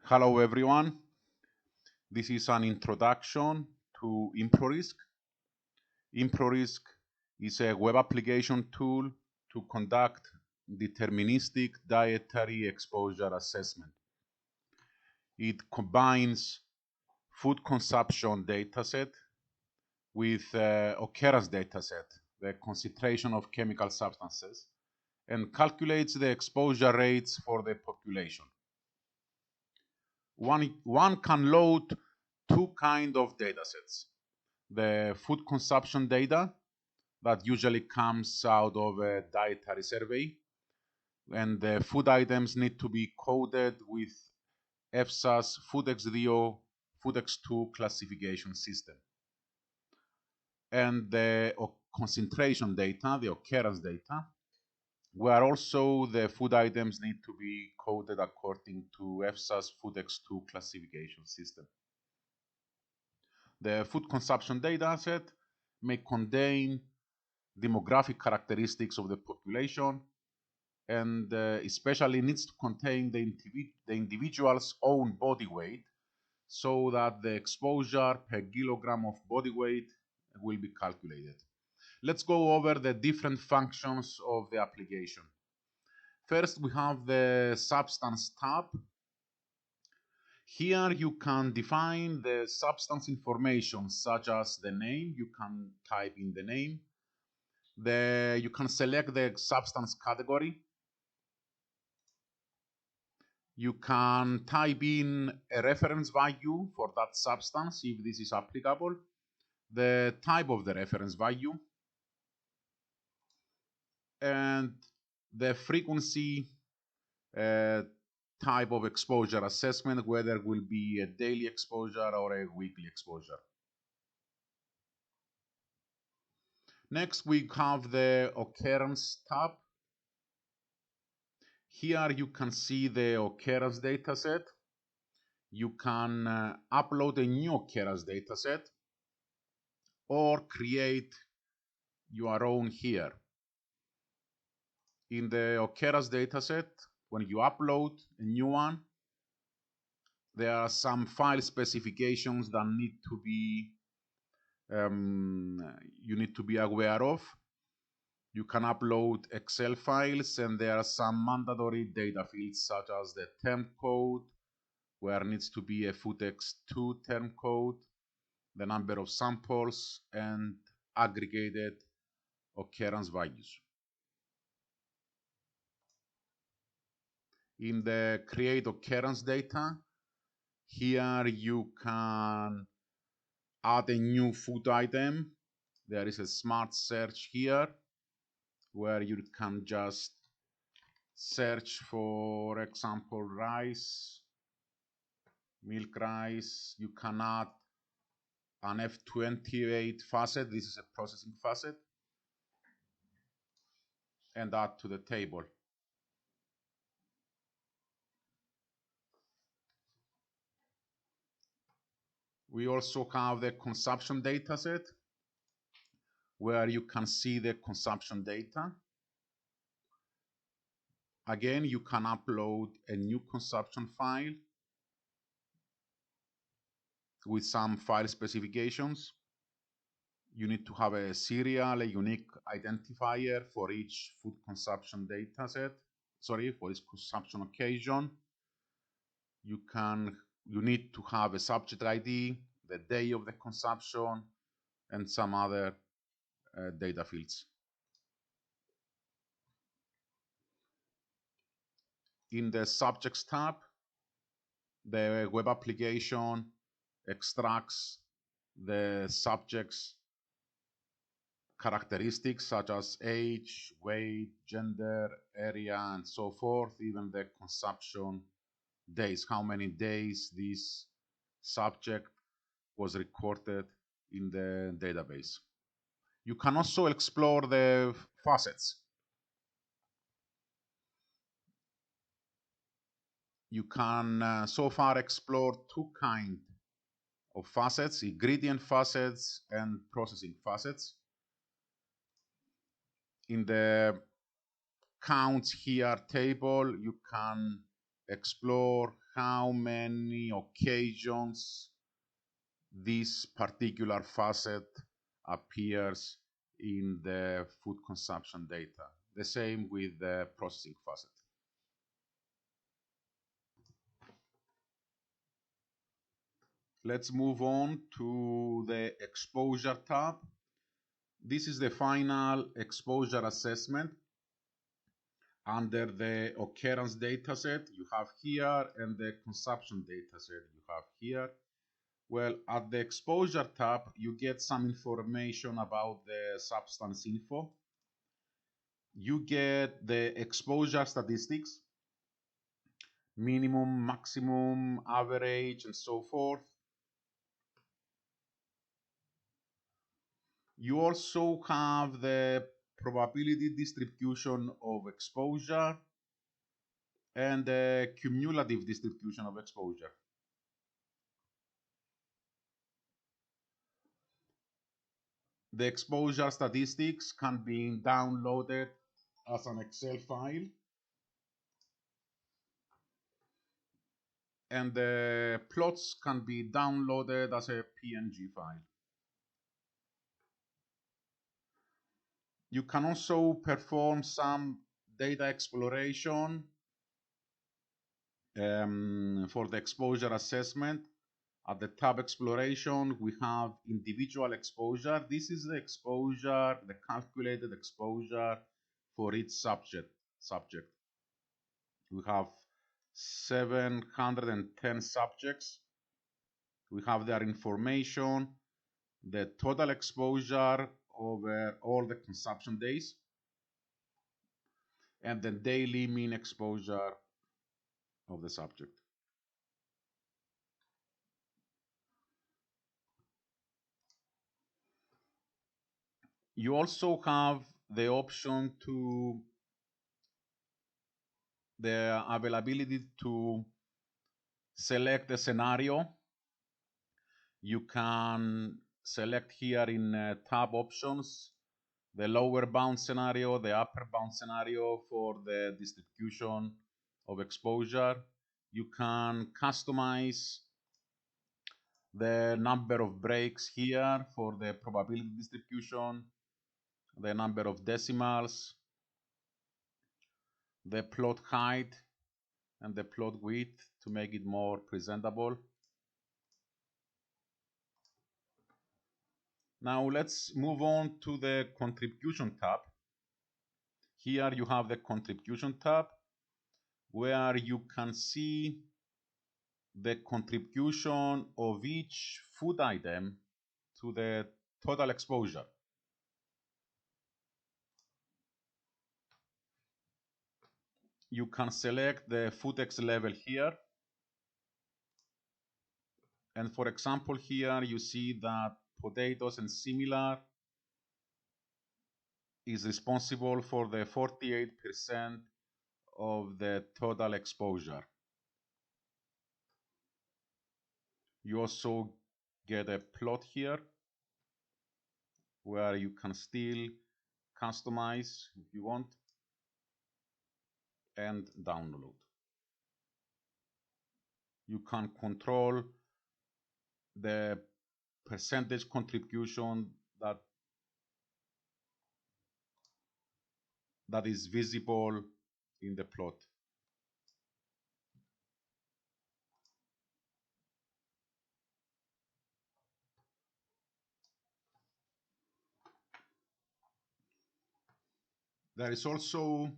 Hello everyone. This is an introduction to ImproRisk. ImproRisk is a web application tool to conduct deterministic dietary exposure assessment. It combines food consumption dataset with occurrence dataset, the concentration of chemical substances, and calculates the exposure rates for the population. One can load two kinds of datasets. The food consumption data that usually comes out of a dietary survey, and the food items need to be coded with EFSA's FoodX2 classification system. And the concentration data, the occurrence data, where also the food items need to be coded according to EFSA's FoodX2 classification system. The food consumption data set may contain demographic characteristics of the population, and especially needs to contain the individual's own body weight, so that the exposure per kilogram of body weight will be calculated. Let's go over the different functions of the application. First, we have the substance tab. Here you can define the substance information, such as the name. You can type in the name. You can select the substance category. You can type in a reference value for that substance if this is applicable, the type of the reference value, and the frequency type of exposure assessment, whether it will be a daily exposure or a weekly exposure. Next, we have the occurrence tab. Here you can see the occurrence dataset. You can upload a new occurrence dataset or create your own here. In the occurrence dataset, when you upload a new one, there are some file specifications that need to be you need to be aware of. You can upload Excel files, and there are some mandatory data fields such as the term code, where needs to be a FoodX2 term code, the number of samples, and aggregated occurrence values. In the create occurrence data, here you can add a new food item. There is a smart search here where you can just search, for example, rice, milk rice. You can add an F28 facet. This is a processing facet, and add to the table. We also have the consumption data set, where you can see the consumption data. Again, you can upload a new consumption file with some file specifications. You need to have a serial, a unique identifier for each food consumption data set, for each consumption occasion. You need to have a subject ID, the day of the consumption, and some other data fields. In the subjects tab, the web application extracts the subject's characteristics such as age, weight, gender, area, and so forth, even the consumption days, how many days this subject was recorded in the database. You can also explore the facets. You can so far explore two kinds of facets: ingredient facets and processing facets. In the counts here table, you can explore how many occasions this particular facet appears in the food consumption data. The same with the processing facet. Let's move on to the exposure tab. This is the final exposure assessment under the occurrence dataset you have here and the consumption dataset you have here. Well, at the exposure tab, you get some information about the substance info. You get the exposure statistics, minimum, maximum, average, and so forth. You also have the probability distribution of exposure and the cumulative distribution of exposure. The exposure statistics can be downloaded as an Excel file, and the plots can be downloaded as a PNG file. You can also perform some data exploration for the exposure assessment. At the tab exploration, we have individual exposure. This is the exposure, the calculated exposure for each subject. We have 710 subjects. We have their information, the total exposure over all the consumption days, and the daily mean exposure of the subject. You also have the option to the availability to select a scenario. You can select here in tab options the lower bound scenario, the upper bound scenario for the distribution of exposure. You can customize the number of breaks here for the probability distribution, the number of decimals, the plot height, and the plot width to make it more presentable. Now let's move on to the contribution tab. Here you have the contribution tab where you can see the contribution of each food item to the total exposure. You can select the food X level here. And for example, here you see that potatoes and similar is responsible for the 48% of the total exposure. You also get a plot here where you can still customize if you want and download. You can control the percentage contribution that is visible in the plot. There is also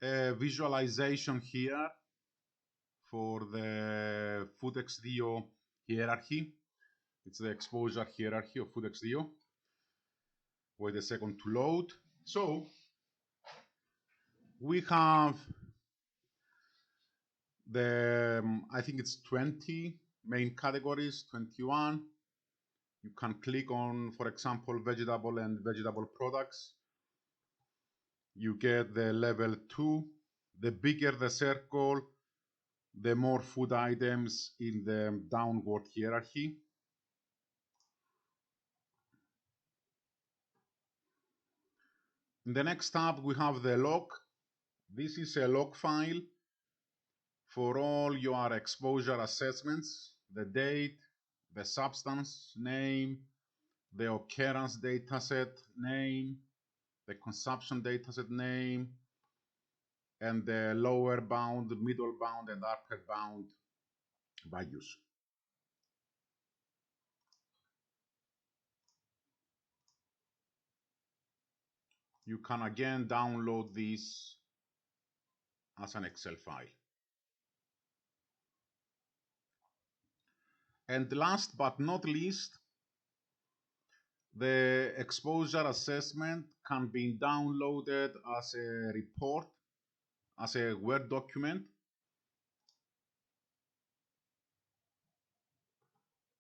a visualization here for the food XDO hierarchy. It's the exposure hierarchy of food XDO. Wait a second to load. So we have the, I think it's 20 main categories, 21. You can click on, for example, vegetable and vegetable products. You get the level 2. The bigger the circle, the more food items in the downward hierarchy. In the next tab, we have the log. This is a log file for all your exposure assessments, the date, the substance name, the occurrence dataset name, the consumption dataset name, and the lower bound, middle bound, and upper bound values. You can again download this as an Excel file. And last but not least, the exposure assessment can be downloaded as a report, as a Word document.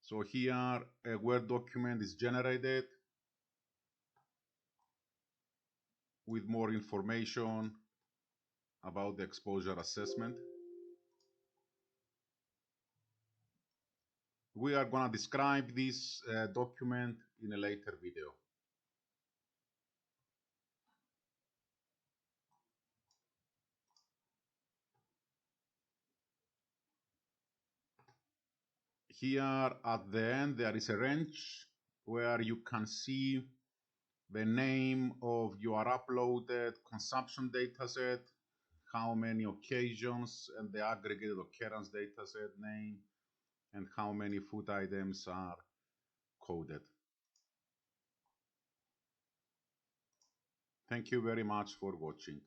So here a Word document is generated with more information about the exposure assessment. We are going to describe this document in a later video. Here at the end there is a range where you can see the name of your uploaded consumption dataset, how many occasions, and the aggregated occurrence dataset name, and how many food items are coded. Thank you very much for watching.